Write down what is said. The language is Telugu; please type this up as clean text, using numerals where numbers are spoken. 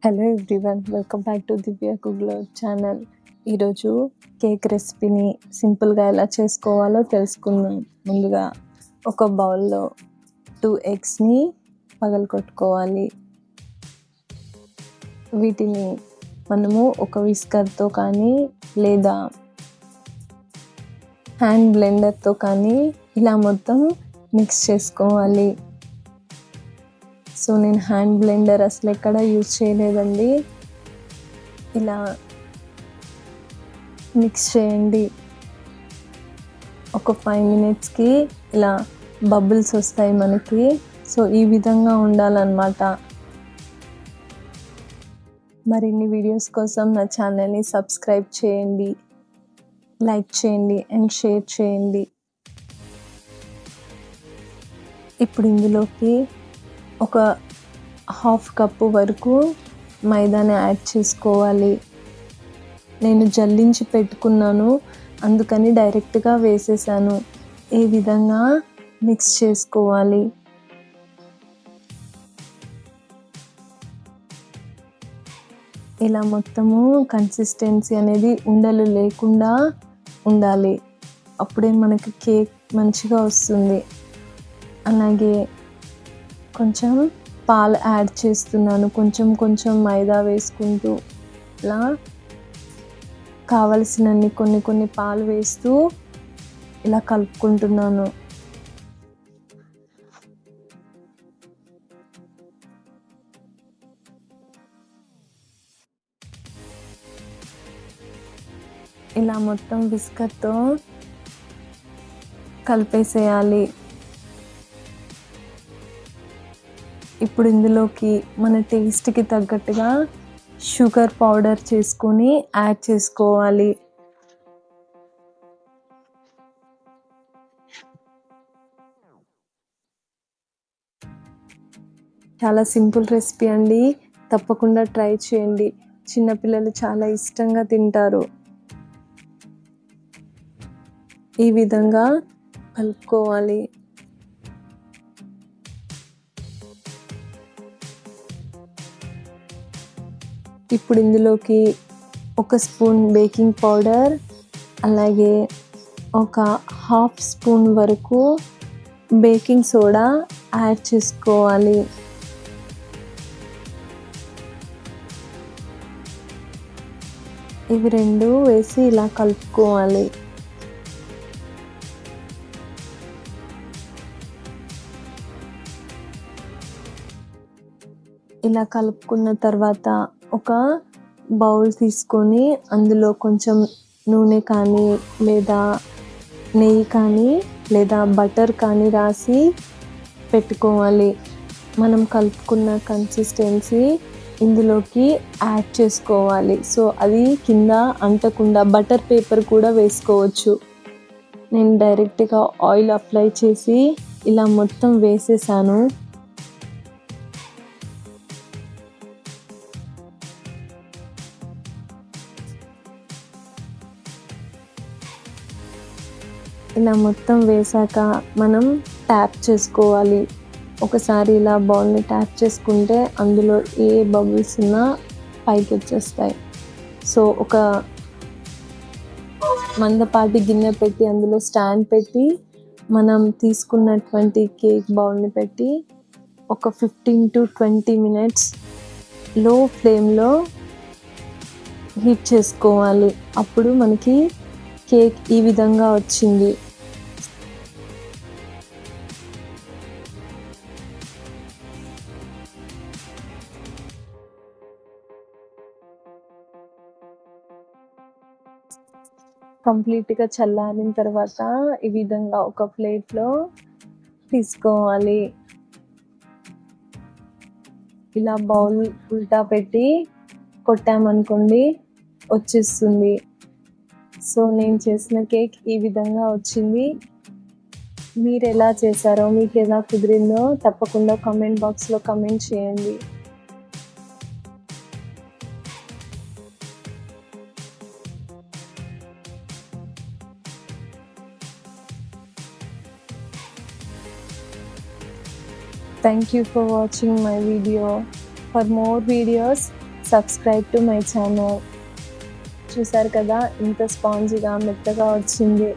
Hello everyone, welcome back to Divya కుక్లో ఛానల్. ఈరోజు కేక్ రెసిపీని సింపుల్గా ఎలా చేసుకోవాలో తెలుసుకుందాం. ముందుగా ఒక బౌల్లో 2 ఎగ్స్ని పగలగొట్టుకోవాలి. వీటిని మనము ఒక విస్కర్తో కానీ లేదా హ్యాండ్ బ్లెండర్తో కానీ ఇలా మొత్తం మిక్స్ చేసుకోవాలి. సో నేను హ్యాండ్ బ్లెండర్ అసలు ఎక్కడ యూజ్ చేయలేదండి. ఇలా మిక్స్ చేయండి. ఒక 5 మినిట్స్కి ఇలా బబుల్స్ వస్తాయి మనకి. సో ఈ విధంగా ఉండాలన్నమాట. మరిన్ని వీడియోస్ కోసం నా ఛానల్ని సబ్స్క్రైబ్ చేయండి, లైక్ చేయండి అండ్ షేర్ చేయండి. ఇప్పుడు ఇందులోకి ఒక 1/2 కప్పు వరకు మైదాని యాడ్ చేసుకోవాలి. నేను జల్లించి పెట్టుకున్నాను, అందుకని డైరెక్ట్గా వేసేసాను. ఈ విధంగా మిక్స్ చేసుకోవాలి. ఇలా మొత్తము కన్సిస్టెన్సీ అనేది ఉండలు లేకుండా ఉండాలి. అప్పుడే మనకి కేక్ మంచిగా వస్తుంది. అలాగే కొంచెం పాలు యాడ్ చేస్తున్నాను. కొంచెం కొంచెం మైదా వేసుకుంటూ ఇలా కావలసినన్ని కొన్ని పాలు వేస్తూ ఇలా కలుపుకుంటున్నాను. ఇలా మొత్తం విస్కర్తో కలిపేసేయాలి. ఇప్పుడు ఇందులోకి మన టేస్ట్కి తగ్గట్టుగా షుగర్ పౌడర్ చేసుకొని యాడ్ చేసుకోవాలి. చాలా సింపుల్ రెసిపీ అండి, తప్పకుండా ట్రై చేయండి. చిన్నపిల్లలు చాలా ఇష్టంగా తింటారు. ఈ విధంగా కలుపుకోవాలి. ఇప్పుడు ఇందులోకి 1 స్పూన్ బేకింగ్ పౌడర్, అలాగే ఒక 1/2 స్పూన్ వరకు బేకింగ్ సోడా యాడ్ చేసుకోవాలి. ఇవి రెండు వేసి ఇలా కలుపుకోవాలి. ఇలా కలుపుకున్న తర్వాత ఒక బౌల్ తీసుకొని అందులో కొంచెం నూనె కానీ లేదా నెయ్యి కానీ లేదా బటర్ కానీ రాసి పెట్టుకోవాలి. మనం కలుపుకున్న కన్సిస్టెన్సీ ఇందులోకి యాడ్ చేసుకోవాలి. సో అది కింద అంటకుండా బటర్ పేపర్ కూడా వేసుకోవచ్చు. నేను డైరెక్ట్గా ఆయిల్ అప్లై చేసి ఇలా మొత్తం వేసేసాను. ఇలా మొత్తం వేసాక మనం ట్యాప్ చేసుకోవాలి. ఒకసారి ఇలా బౌల్ని ట్యాప్ చేసుకుంటే అందులో ఏ బబుల్స్ ఉన్నా పైకి వచ్చేస్తాయి. సో ఒక మందపాటి గిన్నె పెట్టి అందులో స్టాండ్ పెట్టి మనం తీసుకున్నటువంటి కేక్ బౌల్ని పెట్టి ఒక 15 to 20 మినిట్స్ లో ఫ్లేమ్లో హీట్ చేసుకోవాలి. అప్పుడు మనకి కేక్ ఈ విధంగా వచ్చింది. కంప్లీట్గా చల్లారిన తర్వాత ఈ విధంగా ఒక ప్లేట్లో తీసుకోవాలి. ఇలా బౌల్ ఉల్టా పెట్టి కొట్టామనుకోండి వచ్చేస్తుంది. సో నేను చేసిన కేక్ ఈ విధంగా వచ్చింది. మీరు ఎలా చేశారో, మీకు ఎలా కుదిరిందో తప్పకుండా కామెంట్ బాక్స్లో కామెంట్ చేయండి. Thank you for watching my video. For more videos, subscribe to my channel. చూసారు కదా, ఇంత స్పాంజీగా మెత్తగా వచ్చింది.